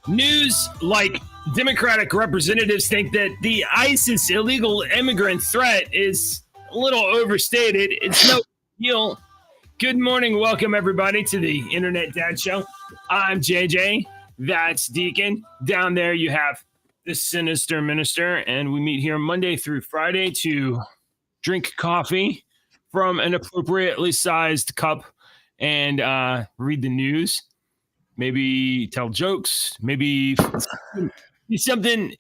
News like Democratic representatives think that the ISIS illegal immigrant threat is a little overstated. It's no deal. Good morning. Welcome, everybody, to the Internet Dad Show. I'm JJ. That's Deacon. Down there, you have the Sinister Minister, and we meet here Monday through Friday to drink coffee from an appropriately sized cup and read the news. Maybe tell jokes, maybe something.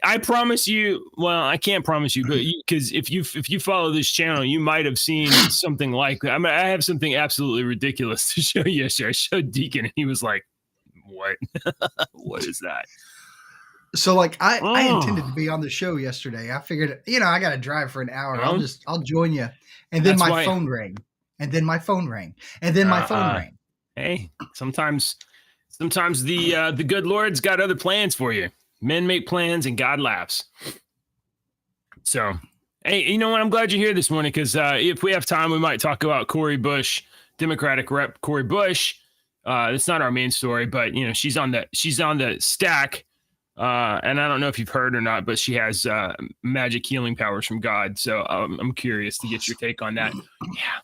I promise you. Well, I can't promise you, but because if you follow this channel, you might have seen something like that. I have something absolutely ridiculous to show you yesterday. I showed Deacon, and he was like, "What? What is that?" So, like, I intended to be on the show yesterday. I figured, I got to drive for an hour. I'll join you, and then my phone rang, and then my phone rang, and then my phone rang. Hey, sometimes the good Lord's got other plans for you. Men make plans and God laughs. So, hey, you know what? I'm glad you're here this morning because if we have time, we might talk about Cori Bush, Democratic Rep Cori Bush. It's not our main story, but she's on the stack. And I don't know if you've heard or not, but she has magic healing powers from God. So I'm curious to get your take on that. Yeah.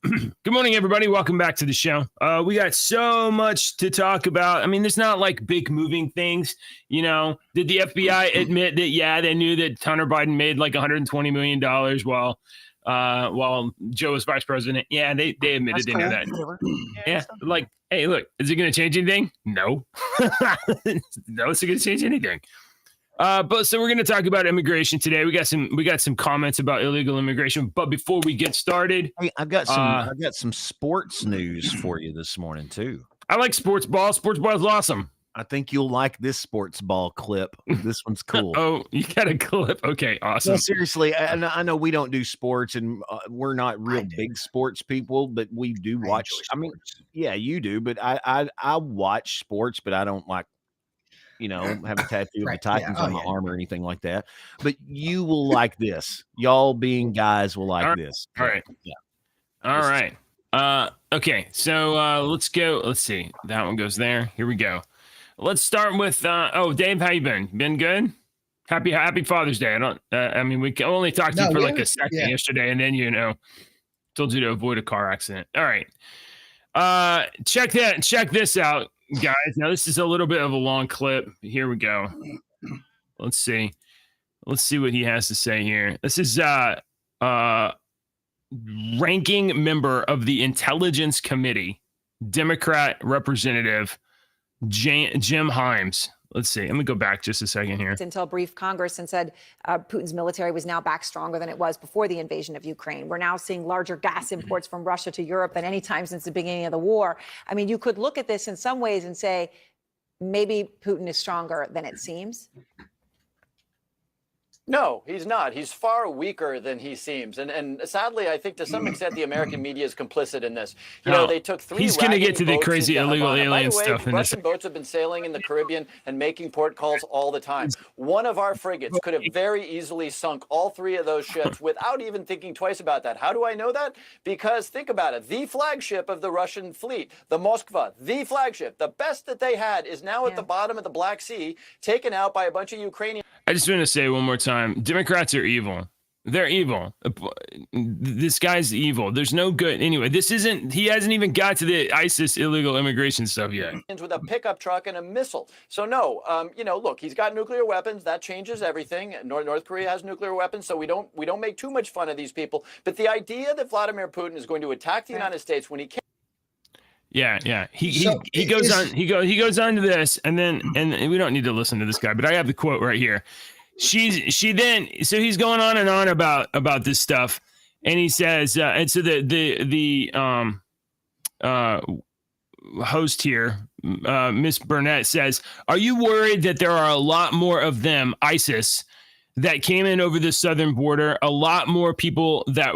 Good morning, everybody. Welcome back to the show. We got so much to talk about. I mean, there's not like big moving things. Did the FBI admit that, they knew that Hunter Biden made like $120 million while Joe was vice president? Yeah, they admitted they knew that. Yeah, like, hey, look, is it going to change anything? No. No, it's not going to change anything. But so we're going to talk about immigration today. We got some comments about illegal immigration. But before we get started, hey, I've got some sports news for you this morning too. I like sports ball. Sports ball is awesome. I think you'll like this sports ball clip. This one's cool. Oh, you got a clip? Okay, awesome. No, seriously, I know we don't do sports, and we're not real big sports people, but we do watch. I mean, yeah, you do, but I watch sports, but I don't like. Have a tattoo of the Titans on my arm or anything like that. But you will like this. Y'all being guys will like this. All right. Yeah. All right. Okay. So let's go. Let's see. That one goes there. Here we go. Let's start with Dave, how you been? Been good? Happy Father's Day. We only talked to you for like a second yesterday, and then told you to avoid a car accident. All right. Check this out. Guys, now this is a little bit of a long clip. Here we go. Let's see what he has to say here. This is ranking member of the Intelligence Committee, Democrat Representative Jim Himes. Let's see. Let me go back just a second here. Intel briefed Congress and said Putin's military was now back stronger than it was before the invasion of Ukraine. We're now seeing larger gas imports from Russia to Europe than any time since the beginning of the war. I mean, you could look at this in some ways and say maybe Putin is stronger than it seems. No, he's not. He's far weaker than he seems. And sadly, I think to some extent the American media is complicit in this. They took three. He's going to get to the crazy illegal alien stuff. Russian boats have been sailing in the Caribbean and making port calls all the time. One of our frigates could have very easily sunk all three of those ships without even thinking twice about that. How do I know that? Because think about it. The flagship of the Russian fleet, the Moskva, the flagship, the best that they had is now at the bottom of the Black Sea, taken out by a bunch of Ukrainians. I just want to say one more time, Democrats are evil. They're evil. This guy's evil. There's no good. Anyway, he hasn't even got to the ISIS illegal immigration stuff yet. With a pickup truck and a missile. So no, look, he's got nuclear weapons. That changes everything. North Korea has nuclear weapons, so we don't make too much fun of these people. But the idea that Vladimir Putin is going to attack the United States when he can't. Yeah. He goes on to this, and we don't need to listen to this guy, but I have the quote right here. So he's going on and on about this stuff, and he says, and so the host here, Miss Burnett, says, "Are you worried that there are a lot more of them, ISIS, that came in over the southern border, a lot more people that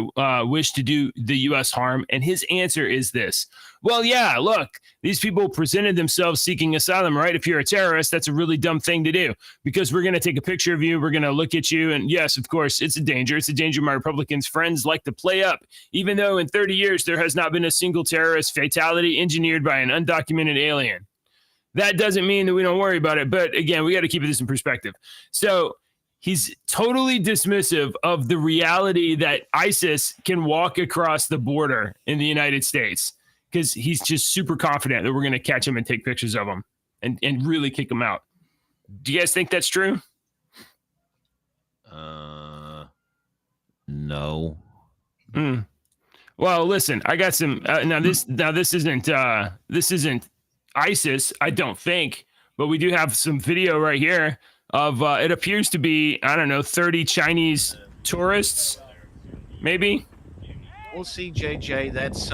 wish to do the U.S. harm?" And his answer is this. Well, yeah, look, these people presented themselves seeking asylum, right? If you're a terrorist, that's a really dumb thing to do because we're going to take a picture of you. We're going to look at you. And yes, of course, it's a danger. It's a danger my Republicans friends like to play up, even though in 30 years, there has not been a single terrorist fatality engineered by an undocumented alien. that doesn't mean that we don't worry about it. But again, we got to keep this in perspective. So he's totally dismissive of the reality that ISIS can walk across the border in the United States because he's just super confident that we're going to catch him and take pictures of him and really kick him out. Do you guys think that's true? No. Well, listen, I got some. Now this isn't ISIS, I don't think, but we do have some video right here of it appears to be, I don't know, 30 Chinese tourists, maybe. Well, see, JJ, that's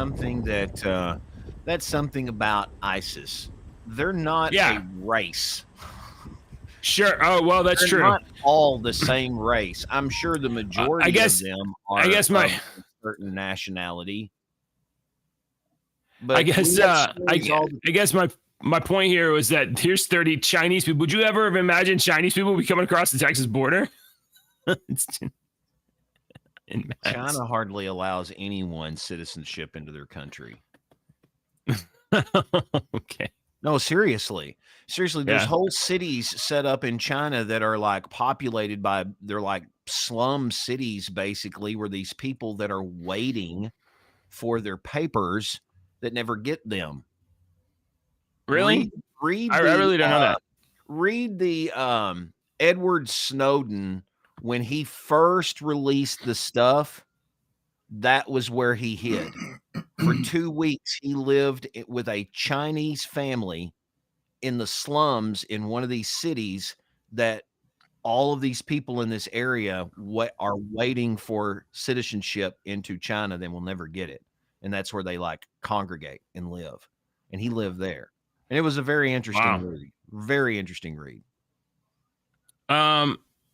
something about ISIS. They're not a race. Sure. Oh, well, that's true. They're not all the same race. I'm sure the majority of them are of a certain nationality. But I guess my point here was that here's 30 Chinese people. Would you ever have imagined Chinese people be coming across the Texas border? China hardly allows anyone citizenship into their country. Okay. No, seriously. There's whole cities set up in China that are like populated by, they're like slum cities, basically, where these people that are waiting for their papers that never get them. Really? I really don't know that. Read the Edward Snowden, when he first released the stuff, that was where he hid. For 2 weeks, he lived with a Chinese family in the slums in one of these cities that all of these people in this area are waiting for citizenship into China. They will never get it. And that's where they like congregate and live. And he lived there. And it was a very interesting read. Very interesting read.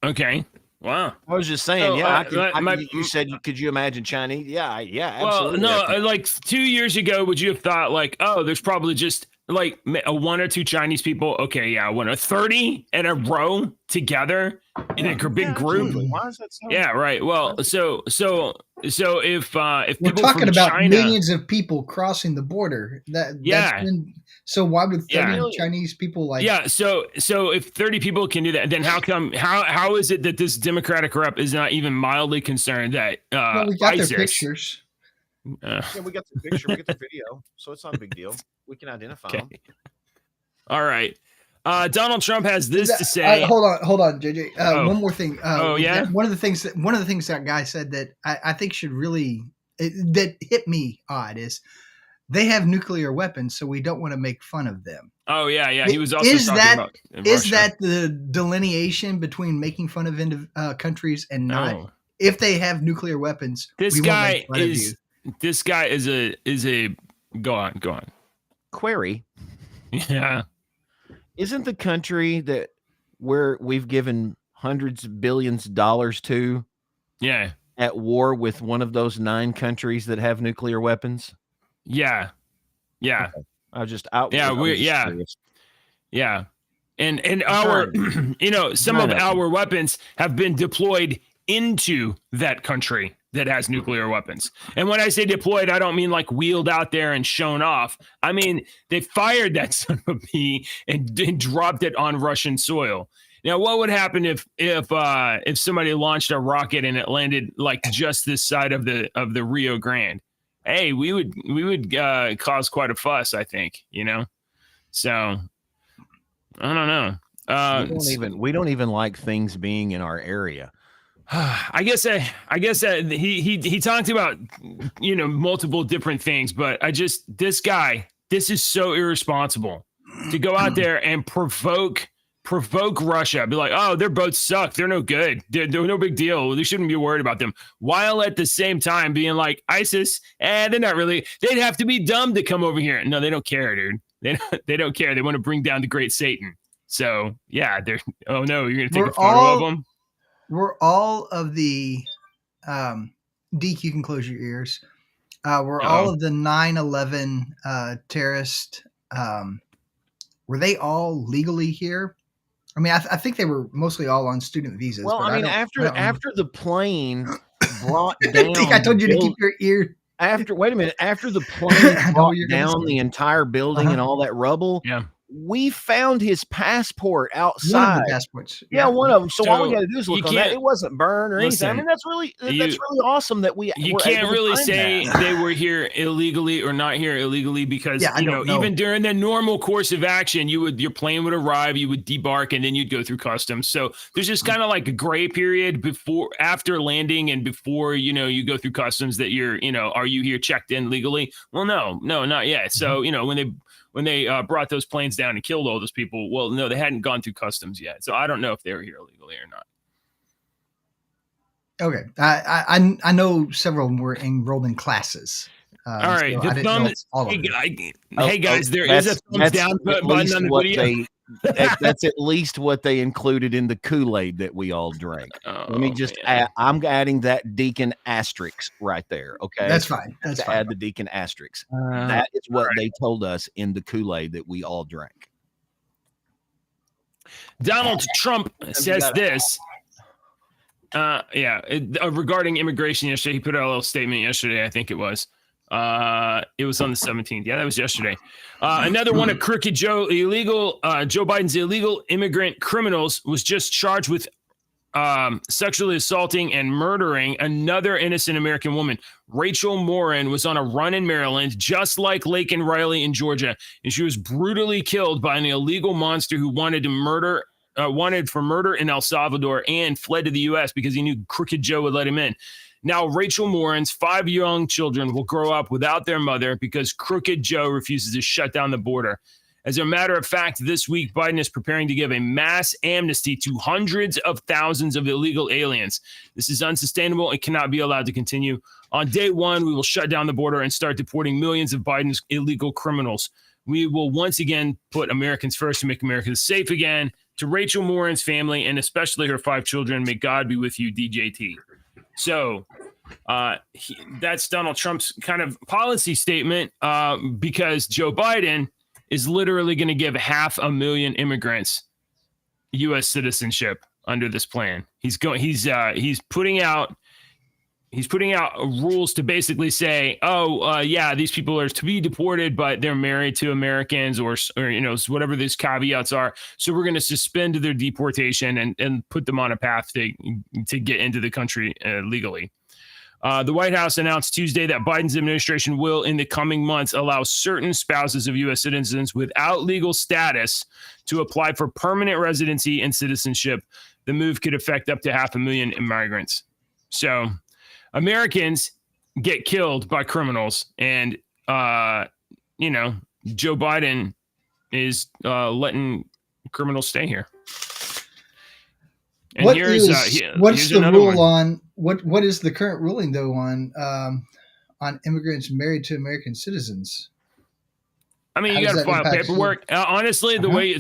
Okay. Wow. I was just saying, you said, could you imagine Chinese? Yeah, absolutely. Well, no, like 2 years ago, would you have thought like, oh, there's probably just like one or two Chinese people? Okay, yeah, 1 or 30 in a row together in a big group. Absolutely. Why is that so? Yeah, right. Well, so if we're people talking from about China, millions of people crossing the border, so why would 30 Chinese people like? Yeah, so if 30 people can do that, then how is it that this Democratic rep is not even mildly concerned that we got ISIS, their pictures. We got the picture, we get the video, so it's not a big deal. We can identify them. All right. Donald Trump has this to say. Hold on, JJ. One more thing. One of the things that guy said that I think should really that hit me odd is they have nuclear weapons, so we don't want to make fun of them. Oh yeah. He was also talking about is that the delineation between making fun of countries and not? No. If they have nuclear weapons, this guy is a go on. Query. Yeah. Isn't the country that where we've given hundreds of billions of dollars to at war with one of those 9 countries that have nuclear weapons? Yeah. Okay. I was just out. Yeah. And our, some of our weapons have been deployed into that country that has nuclear weapons. And when I say deployed, I don't mean like wheeled out there and shown off. I mean, they fired that son of a bee and dropped it on Russian soil. Now, what would happen if somebody launched a rocket and it landed like just this side of the Rio Grande? Hey, we would cause quite a fuss, I think, So I don't know. We don't even like things being in our area. I guess he talked about multiple different things, but this is so irresponsible to go out there and provoke Russia, be like, oh, their boats suck, they're no good, they're no big deal, they shouldn't be worried about them, while at the same time being like ISIS, they're not really, they'd have to be dumb to come over here. No, they don't care, dude. They don't care. They want to bring down the great Satan. So yeah, they're, oh no, you're gonna take a photo of them. We're all of the Deke, you can close your ears. We're all of the 9/11 terrorist. Were they all legally here? I mean, I think they were mostly all on student visas. Well, I mean, after the plane brought down, I told you to keep your ear. After the plane brought down the entire building and all that rubble, We found his passport outside. One of the passports. Yeah, one of them. So all we got to do is look on that. It wasn't burned or anything. I mean, that's really awesome that we. You can't really say they were here illegally or not here illegally because even during the normal course of action, your plane would arrive, you would debark, and then you'd go through customs. So there's just kind of like a gray period after landing and before you go through customs that are you here checked in legally? Well, no, not yet. So when they brought those planes down and killed all those people, well, no, they hadn't gone through customs yet. So I don't know if they were here illegally or not. Okay. I know several of them were enrolled in classes. All right. Hey, guys, there is a thumbs down button on the video. That's at least what they included in the Kool-Aid that we all drank. Let me just add, I'm adding that deacon asterisk right there. Okay. That's fine. That's fine. Add the deacon asterisk. That is what they told us in the Kool-Aid that we all drank. Donald Trump says this. Regarding immigration yesterday, he put out a little statement yesterday. I think it was on the 17th. Yeah, that was yesterday. Another one of Crooked Joe Joe Biden's illegal immigrant criminals was just charged with sexually assaulting and murdering another innocent American woman. Rachel Morin was on a run in Maryland, just like Laken Riley in Georgia, and she was brutally killed by an illegal monster who wanted for murder in El Salvador and fled to the U.S. because he knew Crooked Joe would let him in. Now, Rachel Morin's 5 young children will grow up without their mother because Crooked Joe refuses to shut down the border. As a matter of fact, this week, Biden is preparing to give a mass amnesty to hundreds of thousands of illegal aliens. This is unsustainable and cannot be allowed to continue. On day one, we will shut down the border and start deporting millions of Biden's illegal criminals. We will once again put Americans first to make America safe again. To Rachel Morin's family and especially her 5 children, may God be with you, DJT. So that's Donald Trump's kind of policy statement because Joe Biden is literally going to give 500,000 immigrants U.S. citizenship under this plan. He's putting out rules to basically say, these people are to be deported, but they're married to Americans or whatever these caveats are. So we're going to suspend their deportation and put them on a path to get into the country legally. The White House announced Tuesday that Biden's administration will, in the coming months, allow certain spouses of U.S. citizens without legal status to apply for permanent residency and citizenship. The move could affect up to 500,000 immigrants. So Americans get killed by criminals, and Joe Biden is letting criminals stay here. And what's the rule on what is the current ruling though on immigrants married to American citizens? I mean, you got to file paperwork. Honestly, the way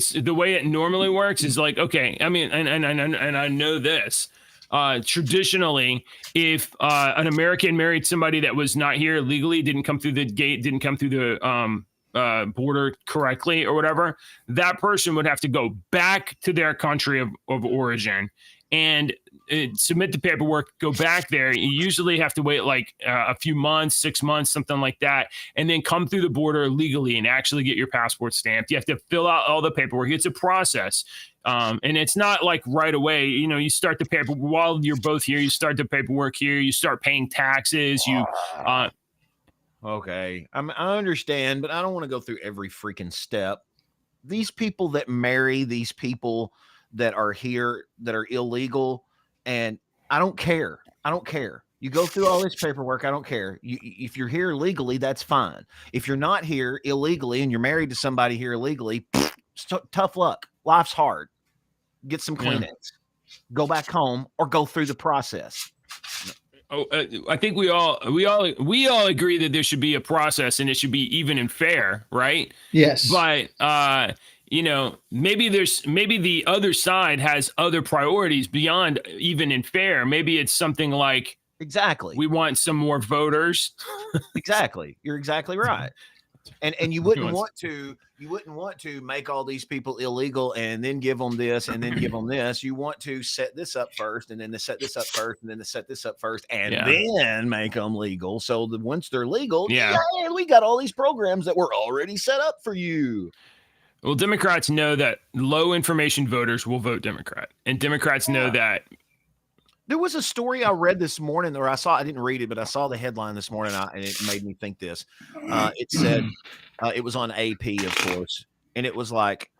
it normally works is like, okay. I mean, and I know this. Traditionally, if an American married somebody that was not here legally, didn't come through the gate, didn't come through the border correctly or whatever, that person would have to go back to their country of origin and submit the paperwork, go back there. You usually have to wait like a few months, 6 months, something like that, and then come through the border legally and actually get your passport stamped. You have to fill out all the paperwork. It's a process. And it's not like right away, you start the paperwork while you're both here. You start the paperwork here. You start paying taxes. Okay. I understand, but I don't want to go through every freaking step. These people that marry these people that are here, that are illegal, and I don't care. You go through all this paperwork. I don't care. If you're here legally, that's fine. If you're not here illegally and you're married to somebody here illegally, tough luck. Life's hard. Get some Kleenex. Go back home or go through the process. I think we all agree that there should be a process and it should be even and fair, right? Yes. But maybe the other side has other priorities beyond even and fair. Maybe it's something like exactly we want some more voters. Exactly. You're exactly right. And you wouldn't want to make all these people illegal and then give them this and then give them this. You want to set this up first and then to set this up first and then to set this up first and then make them legal. So that once they're legal, we got all these programs that were already set up for you. Well, Democrats know that low information voters will vote Democrat, and Democrats know that. There was a story I read this morning, or I didn't read it, but I saw the headline this morning, and it made me think this. It said, it was on AP, of course, and it was like,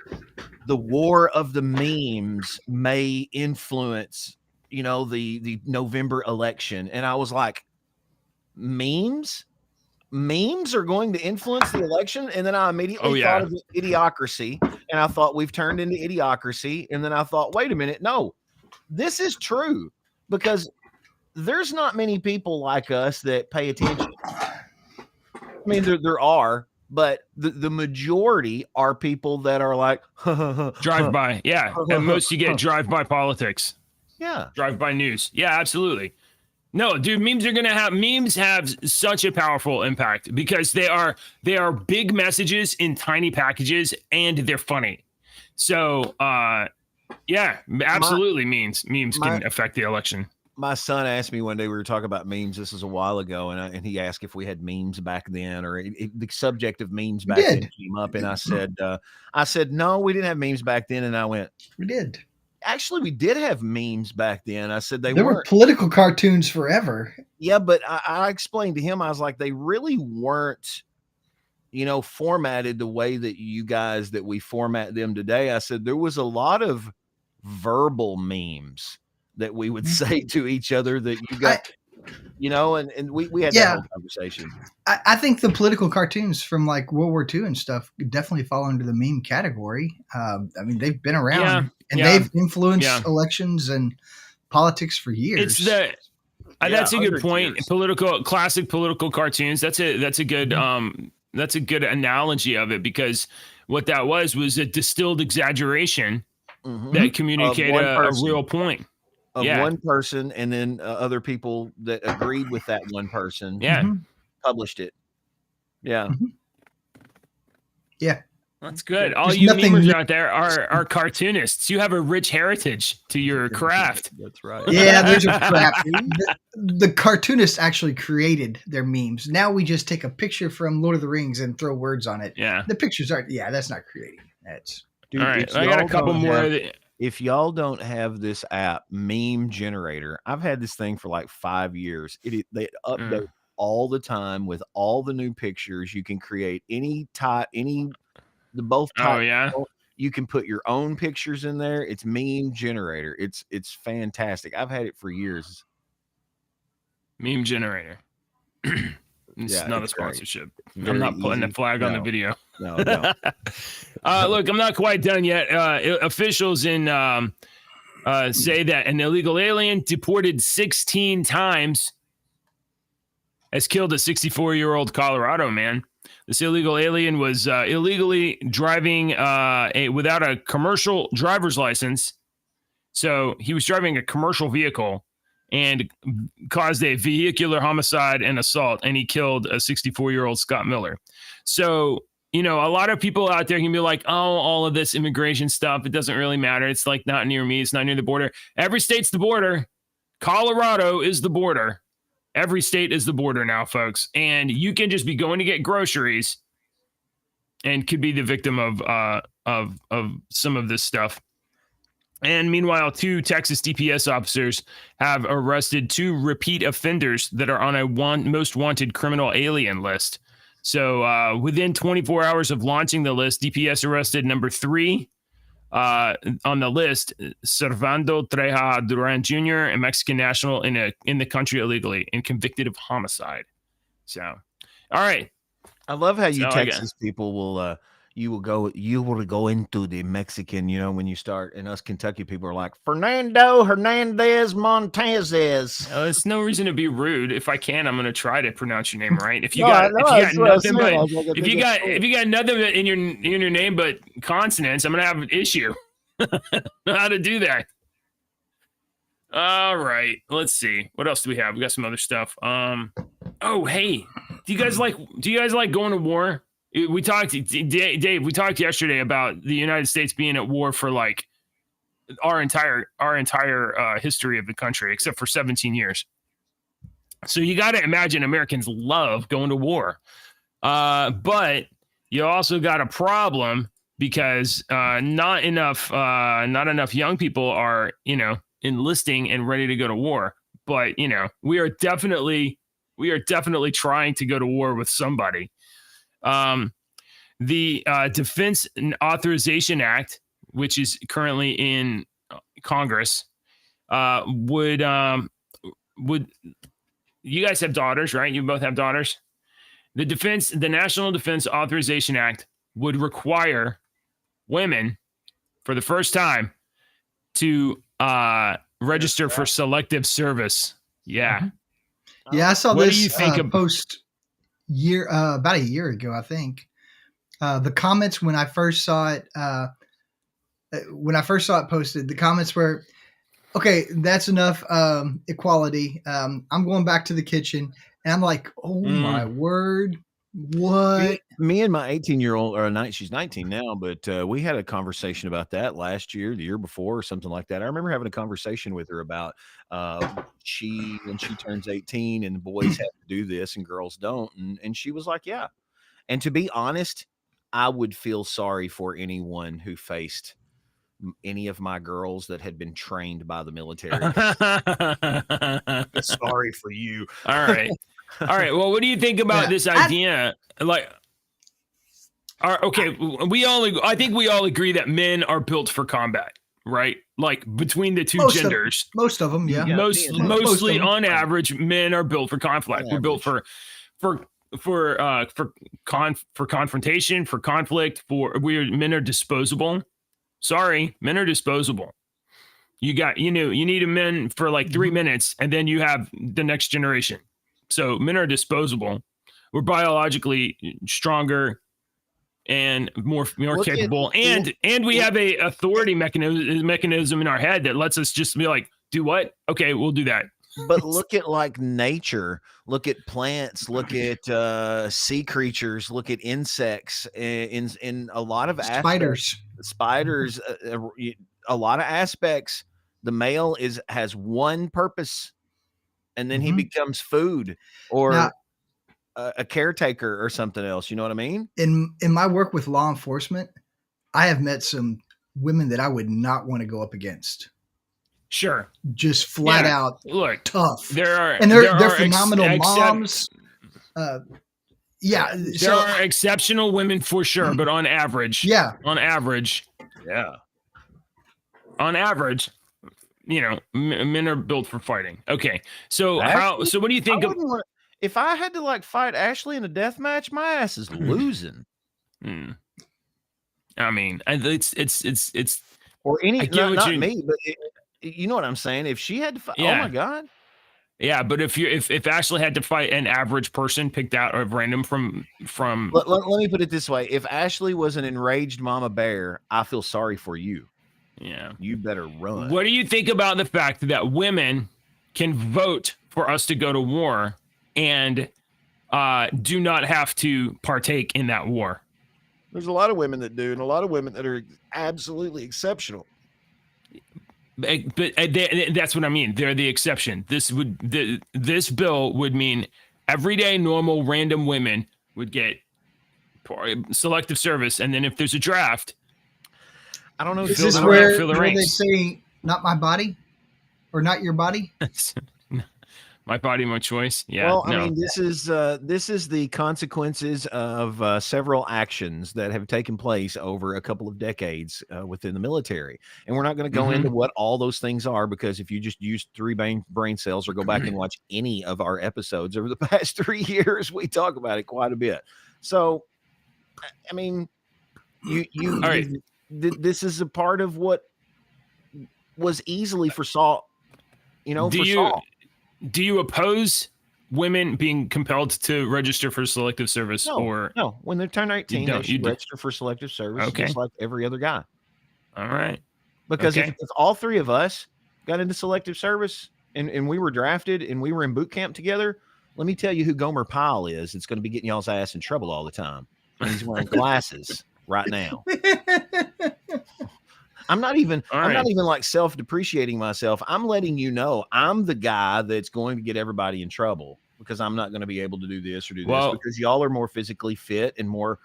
the war of the memes may influence, the November election. And I was like, memes are going to influence the election? And then I immediately thought of Idiocracy, and I thought, we've turned into Idiocracy. And then I thought, wait a minute, no, this is true, because there's not many people like us that pay attention. I mean, there are, but the majority are people that are like drive by. Yeah. At most you get drive by politics. Yeah. Drive by news. Yeah, absolutely. No, dude, memes have such a powerful impact because they are big messages in tiny packages, and they're funny. So yeah, absolutely memes can affect the election. My son asked me one day, we were talking about memes. This was a while ago. And he asked if we had memes back then, or the subject of memes back then came up. And I said, no, we didn't have memes back then. And I went, we did. Actually, we did have memes back then. I said, there were political cartoons forever. Yeah. But I explained to him, I was like, they really weren't, formatted the way that that we format them today. I said, there was a lot of verbal memes that we would say to each other that you got, and we had that whole conversation. I think the political cartoons from like World War II and stuff definitely fall under the meme category. I mean, they've been around and they've influenced elections and politics for years. That's a good point. Years. Classic political cartoons. That's a good analogy of it, because what that was a distilled exaggeration that communicated a real point. Of one person, and then other people that agreed with that one person published it. Yeah. Yeah. That's good. All you memers out there are cartoonists. You have a rich heritage to your craft. That's right. Yeah, there's a craft. The cartoonists actually created their memes. Now we just take a picture from Lord of the Rings and throw words on it. Yeah. The pictures aren't, that's not creating. All right. I got a couple more. If y'all don't have this app, Meme Generator, I've had this thing for like 5 years. They update all the time with all the new pictures. You can create any type, both types. Oh yeah. You can put your own pictures in there. It's Meme Generator. It's fantastic. I've had it for years. Meme Generator. It's not a sponsorship. I'm not putting the flag on the video. No. Look, I'm not quite done yet. Officials say that an illegal alien deported 16 times has killed a 64-year-old Colorado man. This illegal alien was illegally driving without a commercial driver's license. So he was driving a commercial vehicle and caused a vehicular homicide and assault, and he killed a 64-year-old Scott Miller. So, a lot of people out there can be like, oh, all of this immigration stuff, it doesn't really matter. It's like not near me. It's not near the border. Every state's the border. Colorado is the border. Every state is the border now, folks. And you can just be going to get groceries and could be the victim of some of this stuff. And meanwhile, 2 Texas DPS officers have arrested 2 repeat offenders that are on a most wanted criminal alien list. So within 24 hours of launching the list, DPS arrested number 3 on the list, Servando Treja Duran Jr., a Mexican national in the country illegally and convicted of homicide. So, all right. I love how you Texas people will you will go into the Mexican, when you start, and us Kentucky people are like, Fernando Hernandez Montezes. There's no reason to be rude. If I can, I'm going to try to pronounce your name right. If you got nothing in your name but consonants, I'm going to have an issue. How to do that. All right. Let's see. What else do we have? We got some other stuff. Oh, hey. Do you guys like going to war? We talked, Dave. We talked yesterday about the United States being at war for like our entire history of the country, except for 17 years. So you got to imagine Americans love going to war, but you also got a problem because not enough young people are, enlisting and ready to go to war. But we are definitely trying to go to war with somebody. The Defense Authorization Act, which is currently in Congress, would you guys have daughters, right? You both have daughters. The National Defense Authorization Act would require women for the first time to register for selective service. Yeah. Mm-hmm. Yeah, I saw what this do you think of post about a year ago, I think. The comments when I first saw it posted, the comments were, okay, that's enough equality. I'm going back to the kitchen. And I'm like, oh my word. What? Me and my 18-year-old, she's 19 now, but we had a conversation about that last year, the year before, or something like that. I remember having a conversation with her about when she turns 18 and the boys have to do this and girls don't. And she was like, yeah. And to be honest, I would feel sorry for anyone who faced any of my girls that had been trained by the military. Sorry for you. All right. Well, what do you think about this idea? I think we all agree that men are built for combat, right? Like between the two genders. Most of them, yeah. Mostly on average, men are built for conflict. We're built for confrontation, for conflict. Men are disposable. Sorry, men are disposable. You need a men for like 3 minutes, and then you have the next generation. So men are disposable. We're biologically stronger and more capable, and we have a authority mechanism in our head that lets us just be like, do what? Okay, we'll do that. But look at like nature, look at plants, look at sea creatures, look at insects in a lot of spiders, a lot of aspects. The male has one purpose, and then he becomes food or a caretaker or something else. You know what I mean? In my work with law enforcement, I have met some women that I would not want to go up against. Sure. Just flat out tough. They're phenomenal moms. There are exceptional women for sure, but on average, men are built for fighting. Okay. So what do you think if I had to like fight Ashley in a death match, my ass is losing. I mean, it's or any not me, but you know what I'm saying? If she had to fight, oh my God. Yeah, but if Ashley had to fight an average person picked out of random from let me put it this way. If Ashley was an enraged mama bear, I feel sorry for you. Yeah. You better run. What do you think about the fact that women can vote for us to go to war and do not have to partake in that war? There's a lot of women that do, and a lot of women that are absolutely exceptional. But that's what I mean. They're the exception. This bill would mean everyday, normal, random women would get selective service, and then if there's a draft, I don't know. Is this where they say "not my body" or "not your body"? My body, my choice. Yeah. Well, I mean, this is the consequences of several actions that have taken place over a couple of decades within the military, and we're not going to go into what all those things are, because if you just use 3 brain cells or go back and watch any of our episodes over the past 3 years, we talk about it quite a bit. So, I mean, all right. This is a part of what was easily foresaw. Do you oppose women being compelled to register for selective service? No, when they turn 18, they should register for selective service, just like every other guy. All right. Because if all 3 of us got into selective service and we were drafted and we were in boot camp together, let me tell you who Gomer Pyle is. It's going to be getting y'all's ass in trouble all the time. And he's wearing glasses right now. I'm not even like self-depreciating myself. I'm letting you know I'm the guy that's going to get everybody in trouble, because I'm not going to be able to do this or do this, because y'all are more physically fit and more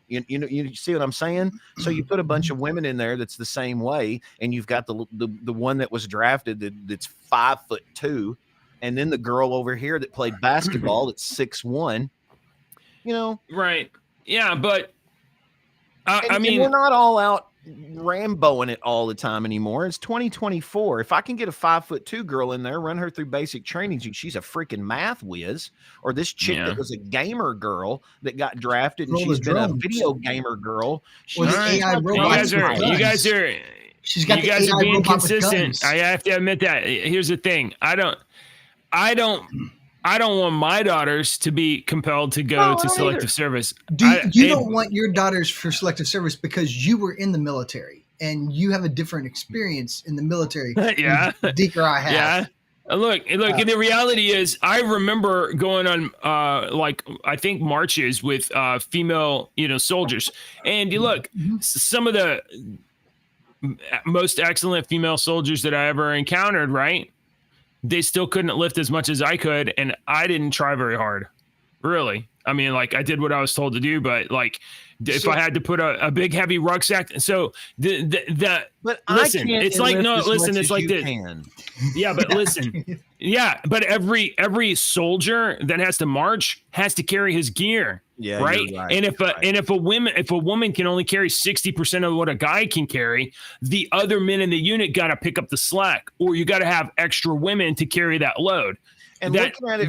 You see what I'm saying? So you put a bunch of women in there that's the same way, and you've got the one that was drafted that's 5'2", and then the girl over here that played basketball that's 6'1". Right? Yeah, but I mean, we're not all out Ramboing it all the time anymore. It's 2024. If I can get a 5'2" girl in there, run her through basic training, she's a freaking math whiz. Or this chick that was a gamer girl that got drafted, and she's been a video gamer girl. She's AI robots. You guys are being consistent. I have to admit that. Here's the thing. I don't want my daughters to be compelled to go to selective service. You don't want your daughters for selective service because you were in the military and you have a different experience in the military. Yeah. Deke or I have. Yeah. Look, the reality is I remember going on I think marches with female, soldiers. And you look, some of the most excellent female soldiers that I ever encountered, right? They still couldn't lift as much as I could, and I didn't try very hard. Really. I mean, I did what I was told to do, but if I had to put a big heavy rucksack, so but listen, it's like it's like this. Yeah, but listen. Yeah, but every soldier that has to march has to carry his gear. Yeah, right? And if a woman can only carry 60% of what a guy can carry, the other men in the unit got to pick up the slack, or you got to have extra women to carry that load. And looking at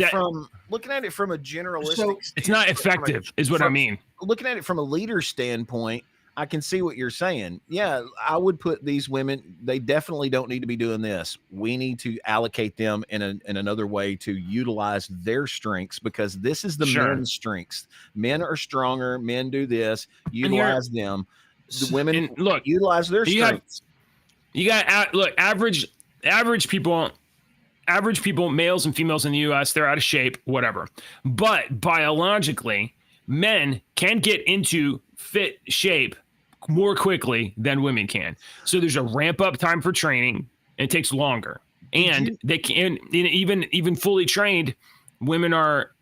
it from a generalistic, it's not effective, is what I mean. Looking at it from a leader standpoint, I can see what you're saying. Yeah, I would put these women, they definitely don't need to be doing this. We need to allocate them in another way to utilize their strengths, because this is the men's strengths. Men are stronger. Men do this. Utilize them. The women utilize their strengths. You got average people, males and females in the U.S., they're out of shape, whatever. But biologically, men can get into fit shape more quickly than women can. So there's a ramp up time for training. It takes longer, and they can even fully trained women are,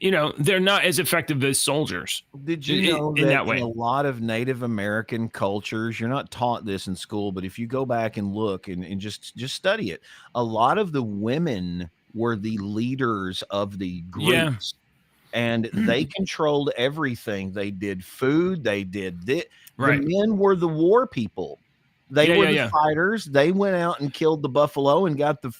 they're not as effective as soldiers. Did you know that in that way? In a lot of Native American cultures, you're not taught this in school, but if you go back and look and just study it, a lot of the women were the leaders of the groups. Yeah. And they controlled everything. They did food. They did this. Right. The men were the war people. They were the fighters. They went out and killed the buffalo and got the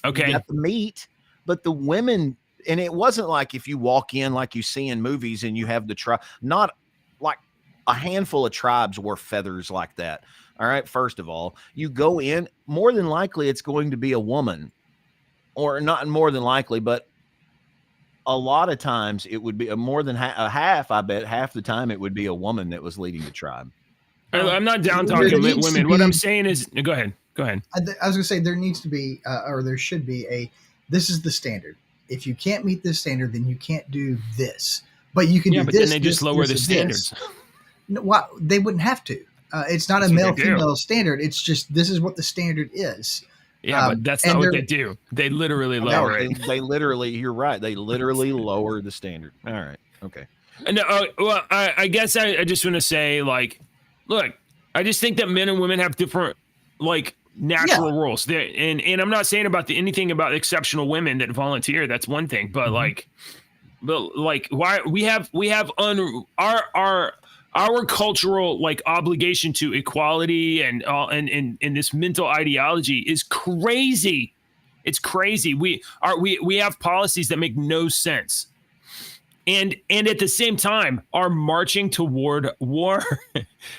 meat. But the women, and it wasn't like if you walk in like you see in movies and you have the tribe. Not like a handful of tribes wore feathers like that. All right. First of all, you go in, more than likely it's going to be a woman, or not more than likely, but a lot of times it would be more than half. I bet half the time it would be a woman that was leading the tribe. I'm not down talking women. What I'm saying is, go ahead. I was going to say there needs to be, or there should be this is the standard. If you can't meet this standard, then you can't do this. But you can do this. Then they just lower the standards. No, they wouldn't have to. It's not a male-female standard. It's just this is what the standard is. Yeah, but that's not what they do. They literally lower it. They literally, you're right. They literally lower the standard. All right. Okay. No, well, I guess I just want to say, look, I just think that men and women have different, natural roles. And I'm not saying anything about exceptional women that volunteer. That's one thing. But why we have our cultural obligation to equality and this mental ideology is crazy. It's crazy. We have policies that make no sense. And at the same time are marching toward war.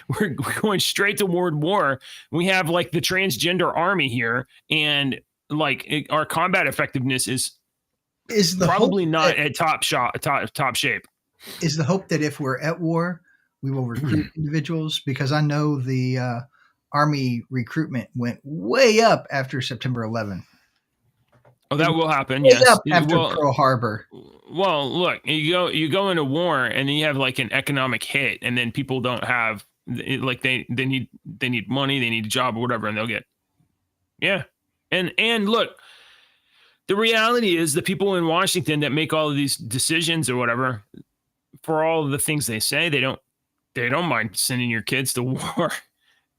We're going straight toward war. We have the transgender army here, and our combat effectiveness is probably not at top shape. Is the hope that if we're at war, we will recruit individuals? Because I know the Army recruitment went way up after September 11th. Oh, that will happen. Way yes. Up after Pearl Harbor. Well, look, you go into war and then you have an economic hit, and then people don't have they need money, they need a job or whatever, and they'll get And look, the reality is the people in Washington that make all of these decisions or whatever, for all of the things they say, they don't they don't mind sending your kids to war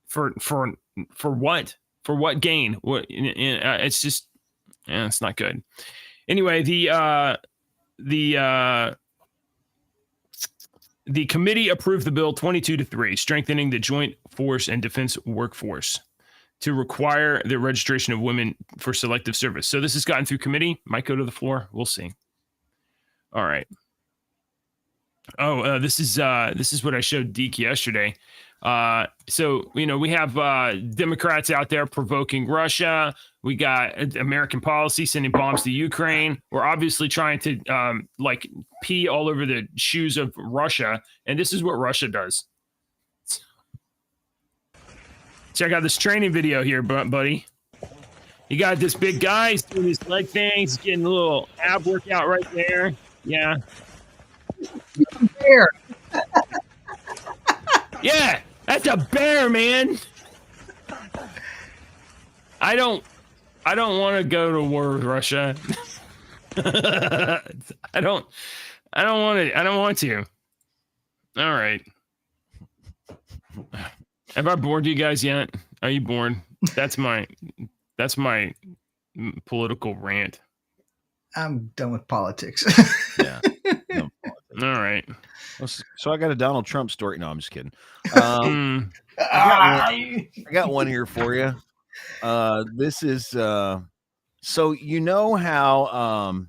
for what? For what gain? What? It's just, it's not good. Anyway, the committee approved the bill 22-3, strengthening the joint force and defense workforce to require the registration of women for selective service. So this has gotten through committee. Might go to the floor. We'll see. All right. Oh, this is what I showed Deke yesterday. So, we have Democrats out there provoking Russia. We got American policy sending bombs to Ukraine. We're obviously trying to pee all over the shoes of Russia. And this is what Russia does. Check out this training video here, buddy. You got this big guy. He's doing his leg thing. He's getting a little ab workout right there. Yeah. Bear. Yeah, that's a bear, man. I don't want to go to war with Russia. I don't want to. All right. Have I bored you guys yet? Are you bored? That's my political rant. I'm done with politics. Yeah. No, all right. So I got a Donald Trump story. No, I'm just kidding. I got one here for you. This is so how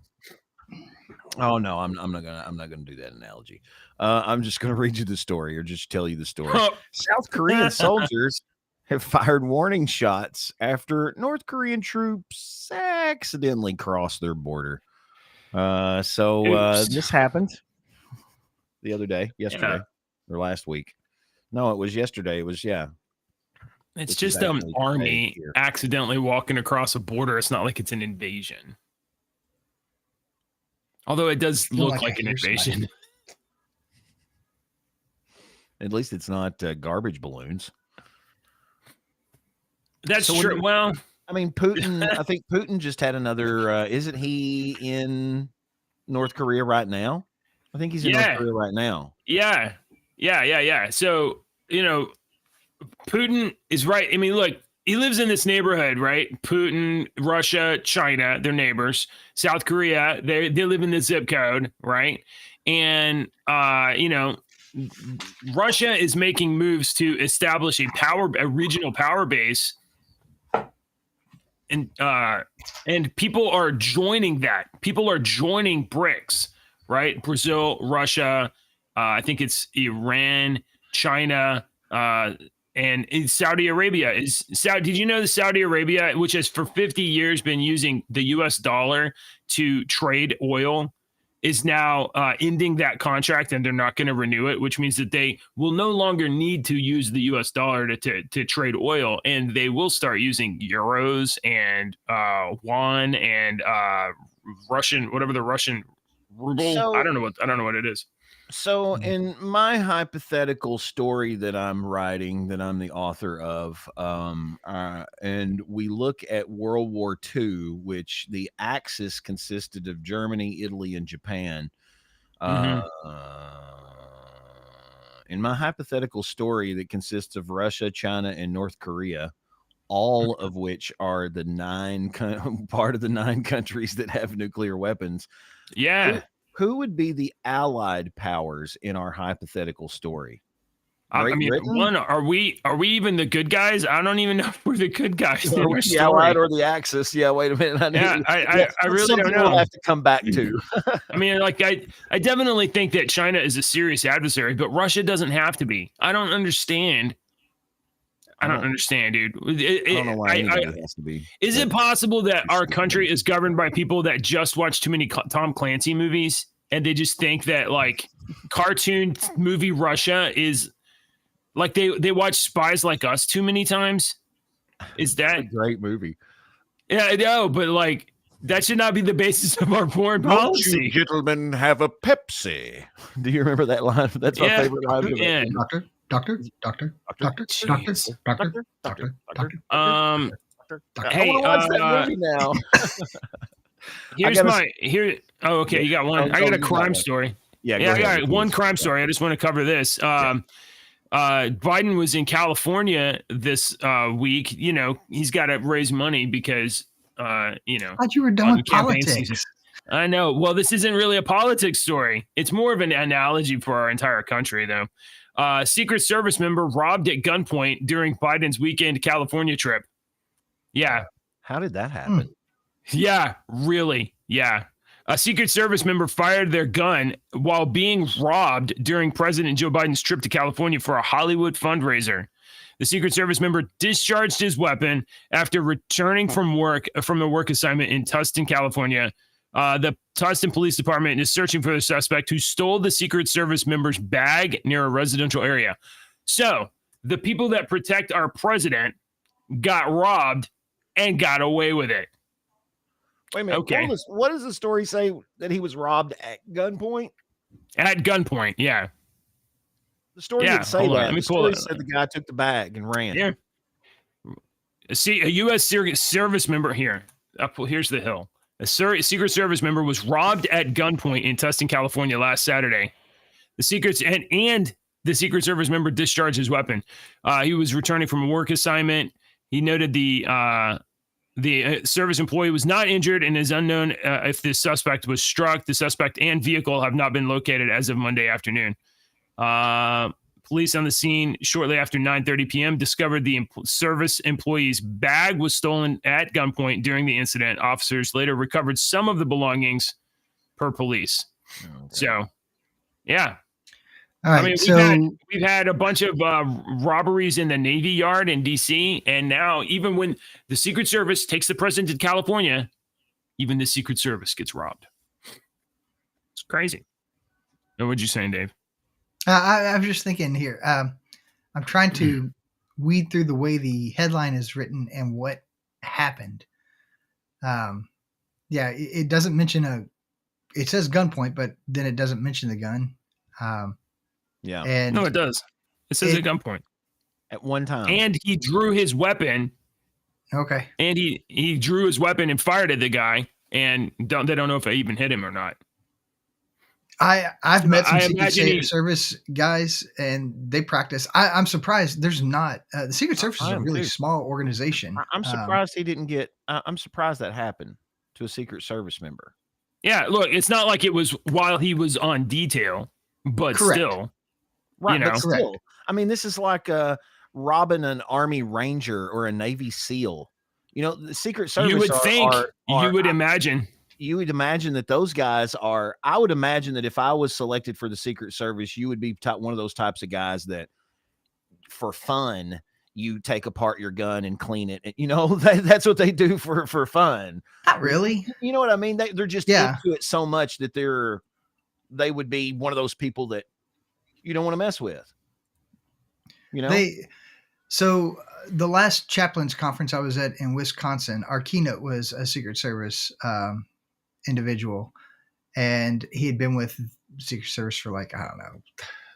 oh no, I'm not gonna do that analogy. I'm just gonna read you the story or just tell you the story. South Korean soldiers have fired warning shots after North Korean troops accidentally crossed their border. This happened the other day, yesterday or last week. No, it was yesterday. It was, It's just an army accidentally walking across a border. It's not like it's an invasion. Although it does look like an invasion. At least it's not garbage balloons. That's true. Well, I mean, Putin, I think Putin just had another, isn't he in North Korea right now? I think he's in North Korea right now. Yeah. So, Putin is right. I mean, look, he lives in this neighborhood, right? Putin, Russia, China, they're neighbors. South Korea, they live in the zip code, right? And, Russia is making moves to establish a regional power base. And people are joining that. People are joining BRICS, right? Brazil, Russia, I think it's Iran, China, and Saudi Arabia. Did you know that Saudi Arabia, which has for 50 years been using the US dollar to trade oil, is now ending that contract, and they're not going to renew it, which means that they will no longer need to use the U.S. dollar to trade oil, and they will start using euros and yuan and Russian, whatever the Russian ruble. So, I don't know what it is. So in my hypothetical story that I'm writing, that I'm the author of, and we look at World War II, which the Axis consisted of Germany, Italy, and Japan. In my hypothetical story that consists of Russia, China, and North Korea, all of which are the part of the 9 countries that have nuclear weapons. Yeah. Who would be the allied powers in our hypothetical story? I mean, one, are we even the good guys? I don't even know if we're the good guys. Are we the allied or the Axis? Yeah, wait a minute. I really don't know. We'll have to come back to. I mean, I definitely think that China is a serious adversary, but Russia doesn't have to be. I don't understand. I don't understand, dude. I don't know why anybody has to be. Is it possible that our country is governed by people that just watch too many Tom Clancy movies, and they just think that cartoon movie Russia is like they watch Spies Like Us too many times? Is that a great movie? Yeah, I know, but that should not be the basis of our foreign policy. You gentlemen have a Pepsi. Do you remember that line? That's my favorite line. Yeah. Doctor. Hey, watch that movie now. Oh, okay. You got one. I got a crime story. Yeah, I got one crime story. I just want to cover this. Biden was in California this week. You know, he's got to raise money because, you know, I thought you were done with politics. Season. I know. Well, this isn't really a politics story. It's more of an analogy for our entire country, though. Secret Service member robbed at gunpoint during Biden's weekend California trip. Yeah. How did that happen? Yeah, really. Yeah. A Secret Service member fired their gun while being robbed during President Joe Biden's trip to California for a Hollywood fundraiser. The Secret Service member discharged his weapon after returning from the work assignment in Tustin, California. The Tustin Police Department is searching for the suspect who stole the Secret Service member's bag near a residential area. So the people that protect our president got robbed and got away with it. Wait a minute. Okay. What does the story say that he was robbed at gunpoint? At gunpoint, yeah. The story didn't say that. The story said the guy took the bag and ran. Yeah. See, a U.S. service member here. Here's the hill. A Secret Service member was robbed at gunpoint in Tustin, California last Saturday. The Secret Service member discharged his weapon. He was returning from a work assignment. He noted the service employee was not injured and is unknown if the suspect was struck. The suspect and vehicle have not been located as of Monday afternoon. Police on the scene shortly after 9:30 p.m. discovered the service employee's bag was stolen at gunpoint during the incident. Officers later recovered some of the belongings per police. Okay. So, yeah. All right, I mean, we've had a bunch of robberies in the Navy Yard in D.C., and now even when the Secret Service takes the president to California, even the Secret Service gets robbed. It's crazy. What would you say, Dave? I'm just thinking here. I'm trying to weed through the way the headline is written and what happened. It doesn't mention it says gunpoint, but then it doesn't mention the gun. Yeah. And no, it does. It says at gunpoint. At one time. And he drew his weapon. Okay. And he drew his weapon and fired at the guy. And they don't know if it even hit him or not. I've met some Secret Service guys, and they practice. I'm surprised there's not. The Secret Service is a really small organization. I'm surprised he didn't get. I'm surprised that happened to a Secret Service member. Yeah, look, it's not like it was while he was on detail, but correct. Still, right? But still, I mean, this is like robbing an Army Ranger or a Navy SEAL. You know, the Secret Service. You would think. You would imagine. You would imagine that those guys are. I would imagine that if I was selected for the Secret Service, you would be one of those types of guys that, for fun, you take apart your gun and clean it. You know, that's what they do for fun. Not really. You know what I mean? They're just into it so much that they would be one of those people that you don't want to mess with. You know. So the last chaplains conference I was at in Wisconsin, our keynote was a Secret Service individual, and he had been with Secret Service for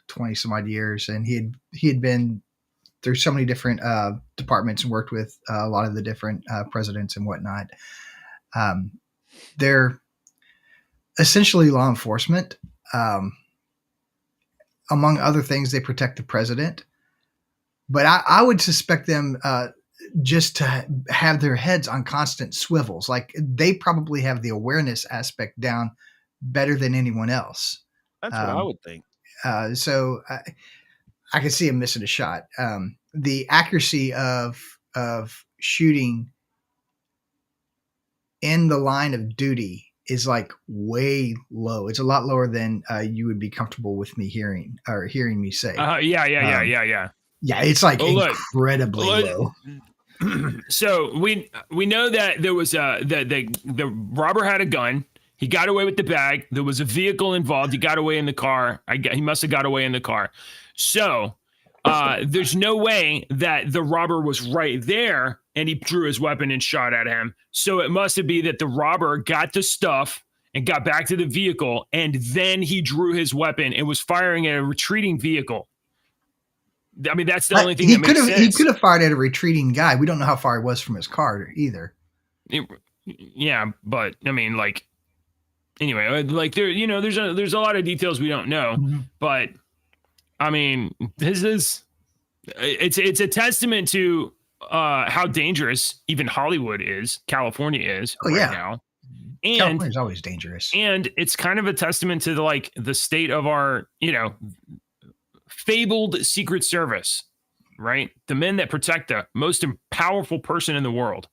20 some odd years, and he had been through so many different departments and worked with a lot of the different presidents and whatnot. They're essentially law enforcement. Among other things, they protect the president, but I would suspect them just to have their heads on constant swivels. Like, they probably have the awareness aspect down better than anyone else. That's what I would think. So I could see him missing a shot. The accuracy of shooting in the line of duty is way low. It's a lot lower than you would be comfortable with me hearing me say. Yeah. Yeah, it's incredibly low. So we know that there was the robber had a gun. He got away with the bag. There was a vehicle involved. He got away in the car. He must have got away in the car. So there's no way that the robber was right there and he drew his weapon and shot at him. So it must have been that the robber got the stuff and got back to the vehicle, and then he drew his weapon and was firing at a retreating vehicle. I mean, that's the only thing that makes sense. He could have fired at a retreating guy. We don't know how far he was from his car either. Yeah, but I mean, anyway, there's a lot of details we don't know. Mm-hmm. But I mean, this is It's a testament to how dangerous even Hollywood is, California is now. And California's always dangerous. And it's kind of a testament to the state of our, fabled Secret Service, right? The men that protect the most powerful person in the world.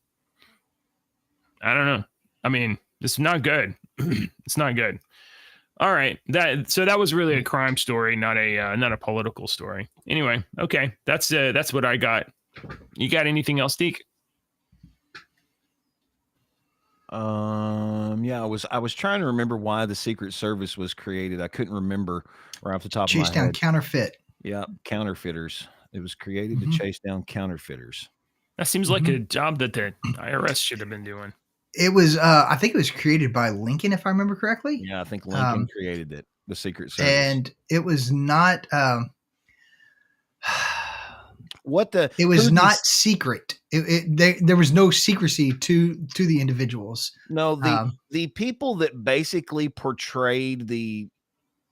I don't know. I mean, it's not good. It's not good. All right. That was really a crime story, not a political story. Anyway, okay. That's what I got. You got anything else, Deke? Yeah, I was trying to remember why the Secret Service was created. I couldn't remember right off the top of my head. Chase down counterfeit. Yeah, counterfeiters. It was created to chase down counterfeiters. That seems like a job that the IRS should have been doing. It was, I think it was created by Lincoln, if I remember correctly. Yeah, I think Lincoln created it, the Secret Service. And it was not, it was not secret. There was no secrecy to the individuals. No, the people that basically portrayed the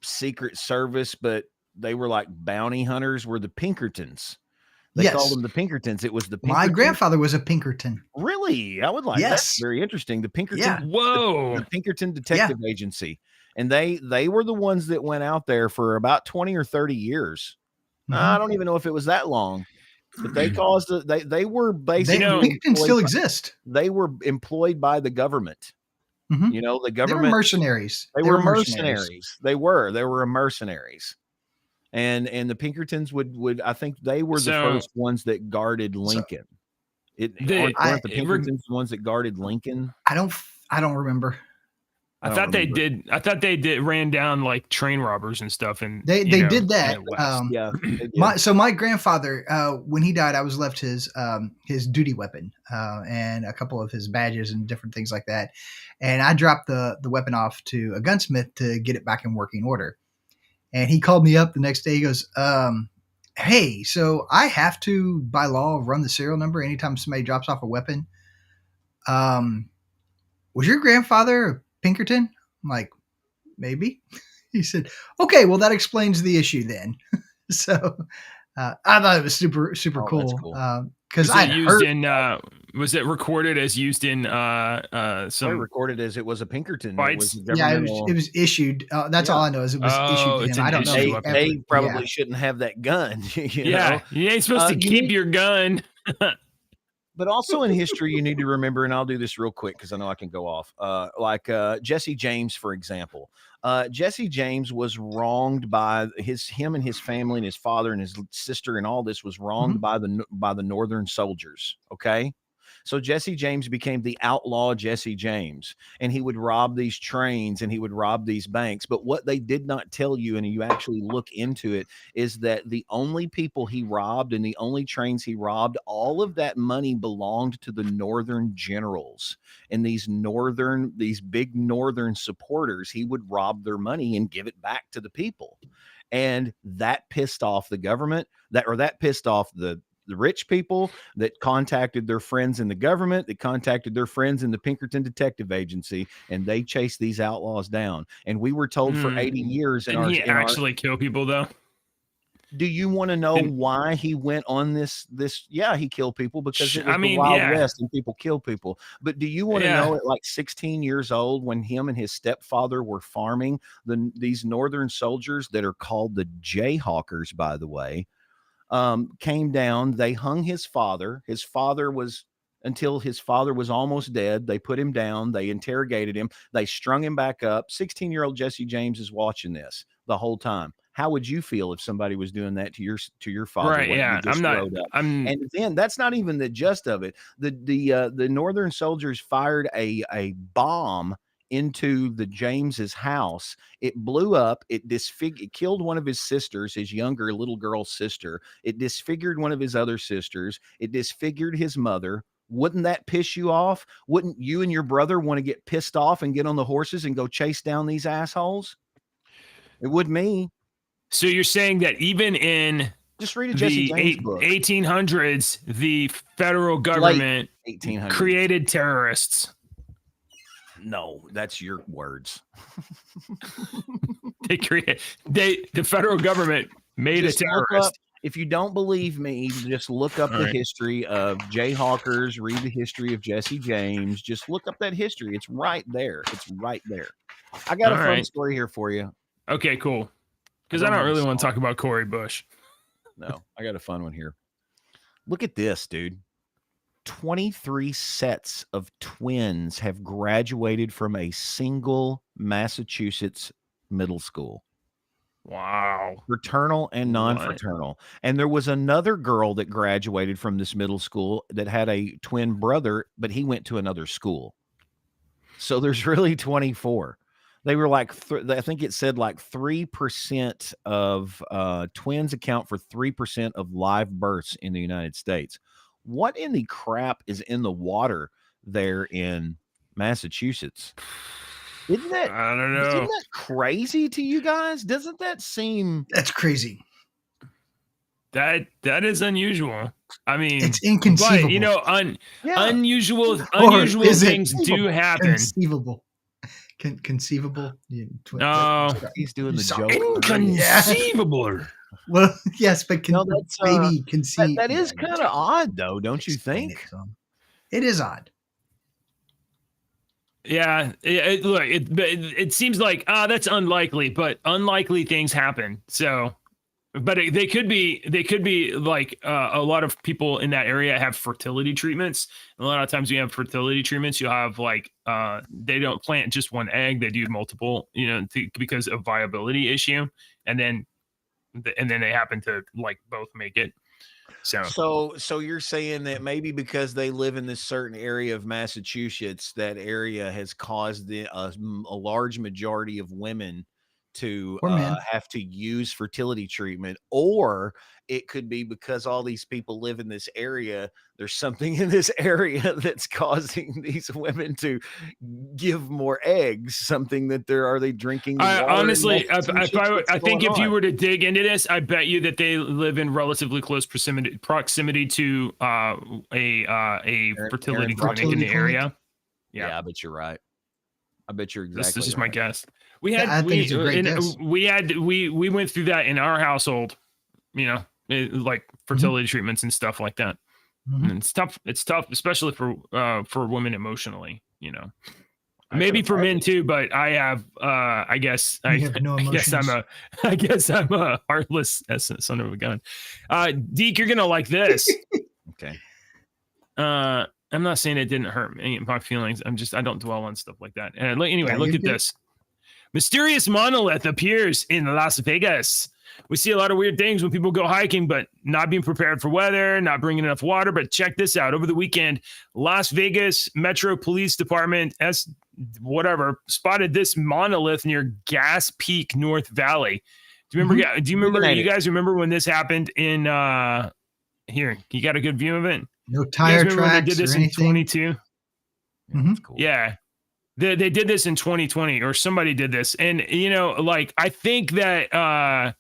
Secret Service, but they were like bounty hunters, were the Pinkertons. They called them the Pinkertons. It was the Pinkertons. My grandfather was a Pinkerton. Really? I would like that. Very interesting. The Pinkerton. Yeah. Whoa. The Pinkerton Detective Agency. And they were the ones that went out there for about 20 or 30 years. I don't even know if it was that long. But they caused they were basically Pinkerton still exist. They were employed by the government. The government. They were mercenaries. They were mercenaries. They were mercenaries. And the Pinkertons would I think they were the first ones that guarded Lincoln. Weren't the Pinkertons the ones that guarded Lincoln? I don't remember. I thought they did ran down like train robbers and stuff, and they did that. My grandfather, when he died, I was left his duty weapon and a couple of his badges and different things like that, and I dropped the weapon off to a gunsmith to get it back in working order. And he called me up the next day. He goes, "Hey, so I have to, by law, run the serial number anytime somebody drops off a weapon. Was your grandfather a Pinkerton?" I'm like, "Maybe." He said, "Okay, well, that explains the issue then." So I thought it was super cool. Because was it recorded as used in some recorded as it was a Pinkerton? It was issued. That's all I know is it was issued to him. I don't know. They probably shouldn't have that gun. You know? You ain't supposed to keep your gun. But also in history, you need to remember, and I'll do this real quick because I know I can go off. Jesse James, for example. Jesse James was wronged by him and his family and his father and his sister, and all this was wronged by the Northern soldiers. Okay. So Jesse James became the outlaw Jesse James, and he would rob these trains and he would rob these banks. But what they did not tell you, and you actually look into it, is that the only people he robbed and the only trains he robbed, all of that money belonged to the Northern generals. And these big Northern supporters, he would rob their money and give it back to the people. And that pissed off the government, that pissed off the rich people that contacted their friends in the government, that contacted their friends in the Pinkerton Detective Agency, and they chased these outlaws down. And we were told for 80 years. Didn't he actually kill people though? Do you want to know why he went on this? Yeah, he killed people because it was the Wild West and people kill people. But do you want to know at like 16 years old, when him and his stepfather were farming, these Northern soldiers that are called the Jayhawkers, by the way, came down, they hung his father. Until his father was almost dead. They put him down. They interrogated him. They strung him back up. 16-year-old Jesse James is watching this the whole time. How would you feel if somebody was doing that to your father? Right. Yeah. And then that's not even the gist of it. The Northern soldiers fired a bomb into the James's house. It blew up. It killed one of his sisters, his younger little girl's sister. It disfigured one of his other sisters. It disfigured his mother. Wouldn't that piss you off? Wouldn't you and your brother want to get pissed off and get on the horses and go chase down these assholes? It would me. So you're saying that even in just read a Jesse James book. 1800s, the federal government created terrorists. No, that's your words. The federal government made a terrorist. If you don't believe me, just look up the history of Jayhawkers, read the history of Jesse James. Just look up that history. It's right there. It's right there. I got a fun story here for you. Okay, cool. Because I don't really want to talk about Corey Bush. No, I got a fun one here. Look at this, dude. 23 sets of twins have graduated from a single Massachusetts middle school. Wow. Fraternal and non-fraternal. And there was another girl that graduated from this middle school that had a twin brother, but he went to another school. So there's really 24. They were like, I think it said like 3% of twins account for 3% of live births in the United States. What in the crap is in the water there in Massachusetts? Isn't that, I don't know. Isn't that crazy to you guys? Doesn't that seem... That's crazy. That is unusual. I mean, it's inconceivable. But, you know, unusual things do happen. Conceivable. No, he's doing the joke. Inconceivable. Yeah. Well, yes, but baby conceive. That is kind of odd, though, don't you think? It is odd. Yeah, it seems like that's unlikely, but unlikely things happen. So, but they could be like a lot of people in that area have fertility treatments. A lot of times when you have fertility treatments, you have like they don't plant just one egg; they do multiple, you know, because of viability issue, and then they happen to like both make it. So you're saying that maybe because they live in this certain area of Massachusetts, that area has caused a large majority of women to have to use fertility treatment, or it could be because all these people live in this area. There's something in this area that's causing these women to give more eggs. Something that are they drinking? Honestly, I think if you were to dig into this, I bet you that they live in relatively close proximity to a fertility clinic in the area. Yeah, I bet you're right. I bet you're exactly. This is my guess. We went through that in our household, you know, like fertility treatments and stuff like that. And it's tough. It's tough, especially for women emotionally, you know, maybe for men too, but I have, I guess I'm a heartless son of a gun. Deke, you're going to like this. Okay. I'm not saying it didn't hurt my feelings. I don't dwell on stuff like that. And anyway, look at this. Mysterious monolith appears in Las Vegas. We see a lot of weird things when people go hiking, but not being prepared for weather, not bringing enough water. But check this out. Over the weekend, Las Vegas Metro Police Department, spotted this monolith near Gas Peak North Valley. Do you remember? Do you remember? You guys remember when this happened in here? You got a good view of it? No tire tracks. They did this in 2022. That's cool. Yeah. They did this in 2020, or somebody did this. And, you know, like, I think that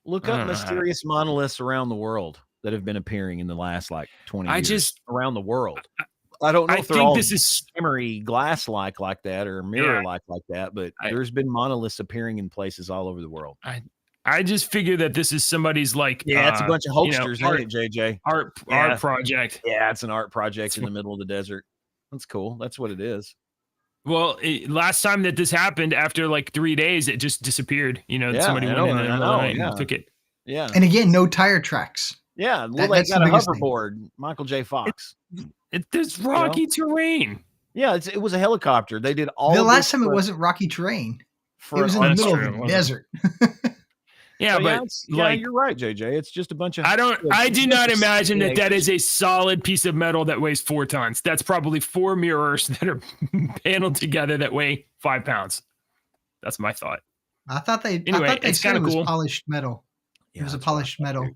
look up mysterious monoliths around the world that have been appearing in the last like 20 years around the world. I don't know if they're all memory glass like that or mirror like that, but there's been monoliths appearing in places all over the world. I just figure that this is somebody's like it's a bunch of hoaxers, you know, ain't it, JJ? Art project. Yeah, it's an art project in the middle of the desert. That's cool. That's what it is. Well, last time that this happened, after like 3 days, it just disappeared. You know, somebody went in and took it. Yeah. And again, no tire tracks. Yeah. Well, they got a hoverboard. Michael J. Fox. There's rocky terrain. Yeah. It was a helicopter. They did all the last time it wasn't rocky terrain. It was in the middle of the desert. Yeah, but like, you're right, JJ. It's just a bunch of. I do not imagine that is a solid piece of metal that weighs 4 tons. That's probably 4 mirrors that are paneled together that weigh 5 pounds. That's my thought. I thought they it's said it was cool. Polished metal. Yeah, it was a polished metal.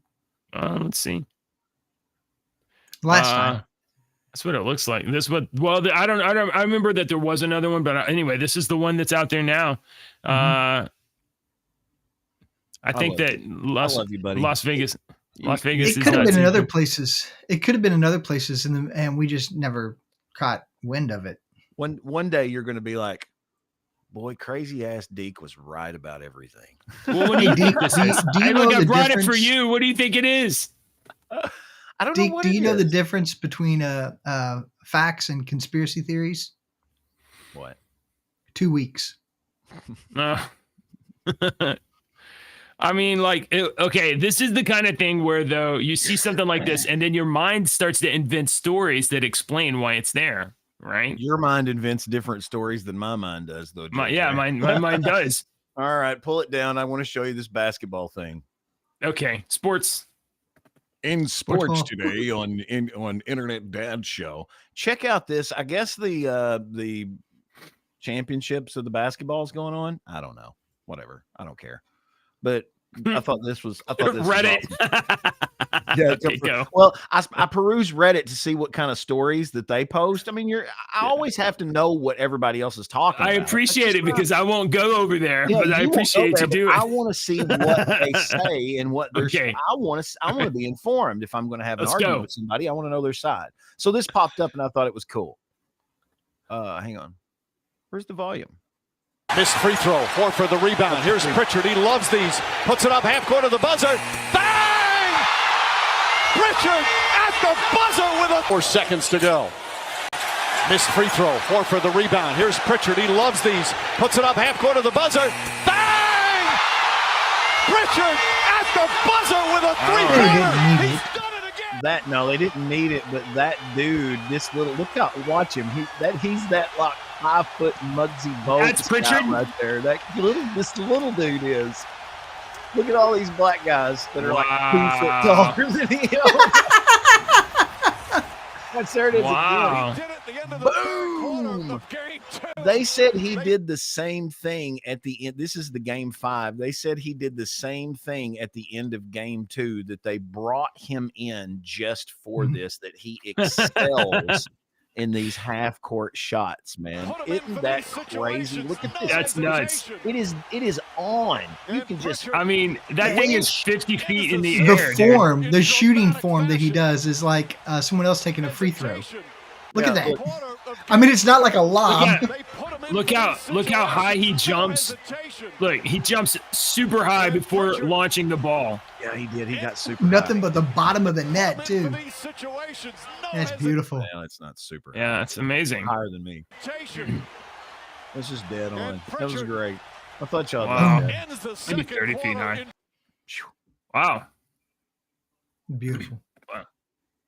Let's see. Last time. That's what it looks like. I remember that there was another one, but anyway, this is the one that's out there now. I think that Las Vegas. It could have been in other places. It could have been in other places, and we just never caught wind of it. One day you're going to be like, Boy, crazy ass Deke was right about everything. Well, what do you think this is? I brought it for you. What do you think it is? I don't Deke, know what do you know the is. difference between facts and conspiracy theories? What? 2 weeks. I mean, like, okay, this is the kind of thing where, though, you see something like this, and then your mind starts to invent stories that explain why it's there, right? Your mind invents different stories than my mind does, though. My mind does. All right, pull it down. I want to show you this basketball thing. Okay, sports. In sports today on Internet Dad Show. Check out this. I guess the championships of the basketball's going on. I don't know. Whatever. I don't care. But I thought this was Reddit. Yeah, okay, go. Well, I peruse Reddit to see what kind of stories that they post. I mean, I always have to know what everybody else is talking about. I appreciate it because I won't go over there, yeah, but I appreciate you doing it. I want to see what they say and what they're saying. I want to be informed. If I'm going to have an argument with somebody, I want to know their side. So this popped up and I thought it was cool. Hang on. Where's the volume? Missed free throw. Horford the rebound. Here's Pritchard. He loves these. Puts it up half court of the buzzer. Bang! Pritchard at the buzzer with 4 seconds to go. Missed free throw. Horford the rebound. Here's Pritchard. He loves these. Puts it up half court of the buzzer. Bang! Pritchard at the buzzer with a three-pointer. He's done it again. No, they didn't need it, but that dude, watch him. He's that like 5 foot Muggsy Bogues. That's Pritchard right there. This little dude is. Look at all these black guys that are like 2 foot taller than him. That's there it is. Wow. Boom! They said he did the same thing at the end. This is the game 5. They said he did the same thing at the end of game 2, that they brought him in just for this, that he excels in these half court shots, man. Isn't that crazy? Look at this. That's nuts. It is on. You can just, I mean, that thing is 50 feet in the air. The shooting form that he does is like someone else taking a free throw. Look at that. I mean, it's not like a lob. Look how high he jumps. Look, he jumps super high before launching the ball. Yeah, he did. He got super Nothing high. but the bottom of the net, too. That's beautiful. Yeah, it's not super high. Yeah, it's amazing. Higher than me. That's just dead on. That was great. I thought y'all did that. Maybe 30 feet high. Wow. Beautiful.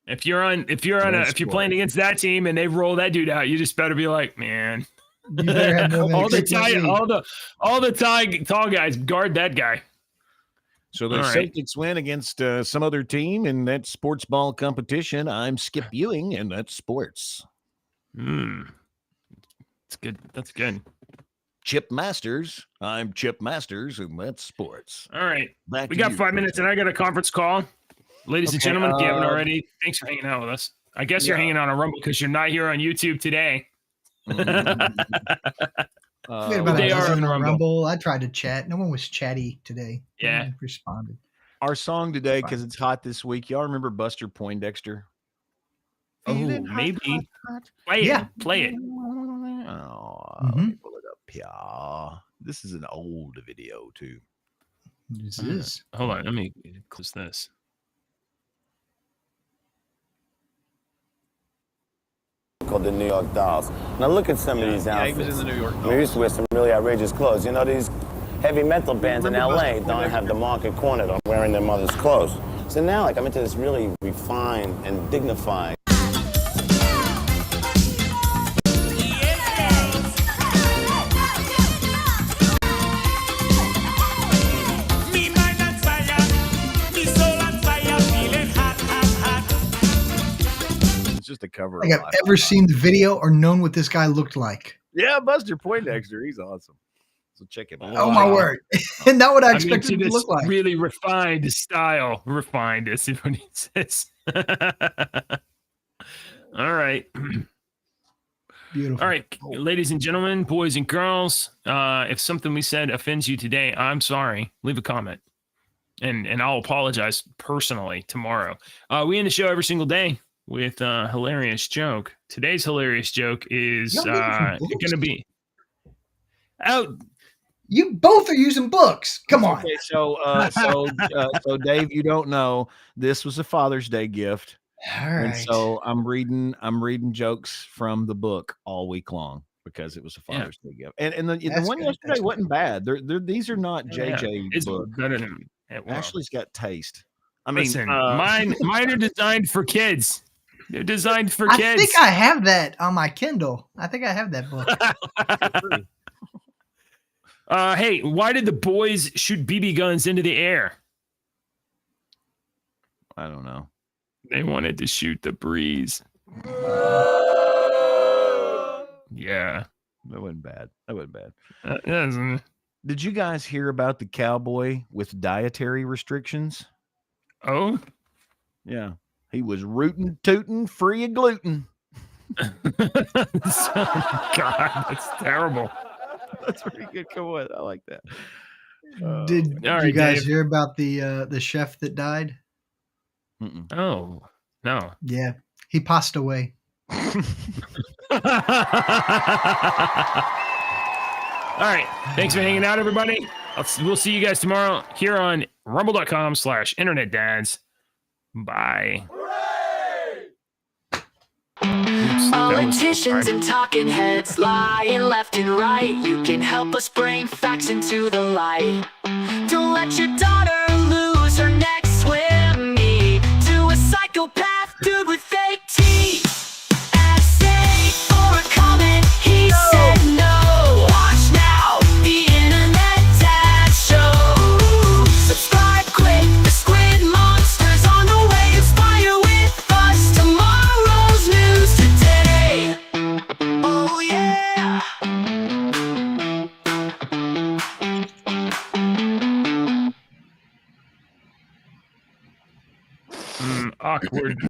If you're playing against that team and they roll that dude out, you just better be like, man. all the tall guys guard that guy. So the Celtics win against some other team in that sports ball competition. I'm Skip Ewing, and that's sports. That's good. That's good. Chip Masters. I'm Chip Masters, and that's sports. All right. We got 5 minutes, and I got a conference call. Ladies and gentlemen, if you haven't already, thanks for hanging out with us. I guess you're hanging out on Rumble because you're not here on YouTube today. They are on Rumble. I tried to chat. No one was chatty today. Yeah. No one responded. Our song today, because it's hot this week. Y'all remember Buster Poindexter? Oh, maybe. Play it. Oh, let me pull it up here. This is an old video, too. This is. Hold on. Let me close this. Called the New York Dolls. Now look at some of these outfits. He was in the New York Dolls. We used to wear some really outrageous clothes. You know, these heavy metal bands in LA don't have the market cornered on wearing their mother's clothes. So now, like, I'm into this really refined and dignified. Just a cover. Like I've ever seen the video or known what this guy looked like. Yeah, Buster Poindexter. He's awesome. So check him out. Oh, my word. And not what I expected him to look like. Really refined style. Refined is what he says. All right. Beautiful. All right, ladies and gentlemen, boys and girls, if something we said offends you today, I'm sorry. Leave a comment. And I'll apologize personally tomorrow. We end the show every single day with a hilarious joke. Today's hilarious joke is going to be Oh, You both are using books. Come on. Okay, so Dave, you don't know this was a Father's Day gift, All and right. so I'm reading jokes from the book all week long because it was a Father's Day gift. And the That's one good. yesterday That's wasn't bad. These are not JJ it's book. better than it was. Ashley's got taste. I mean, Listen, mine are designed for kids. They're designed for I kids. think I have that on my Kindle. I think I have that book. Hey, why did the boys shoot BB guns into the air? I don't know. They wanted to shoot the breeze. Yeah. That wasn't bad. Did you guys hear about the cowboy with dietary restrictions? Oh? Yeah. He was rootin' tootin' free of gluten. God, that's terrible. That's pretty good. Come on. I like that. Did All you right, guys Dave. hear about the chef that died? Mm-mm. Oh, no. Yeah, he passed away. All right. Thanks for hanging out, everybody. We'll see you guys tomorrow here on rumble.com/internetdads. Bye. Politicians and talking heads lying left and right. You can help us bring facts into the light. Don't let your daughter lose her next swim meet to a psychopath dude with fake teeth. Essay or a comment, he said no. Watch now, the Internet Dad Show. Subscribe quick, the squid monster's on the way. Inspire with us tomorrow's news today. Oh yeah. Awkward.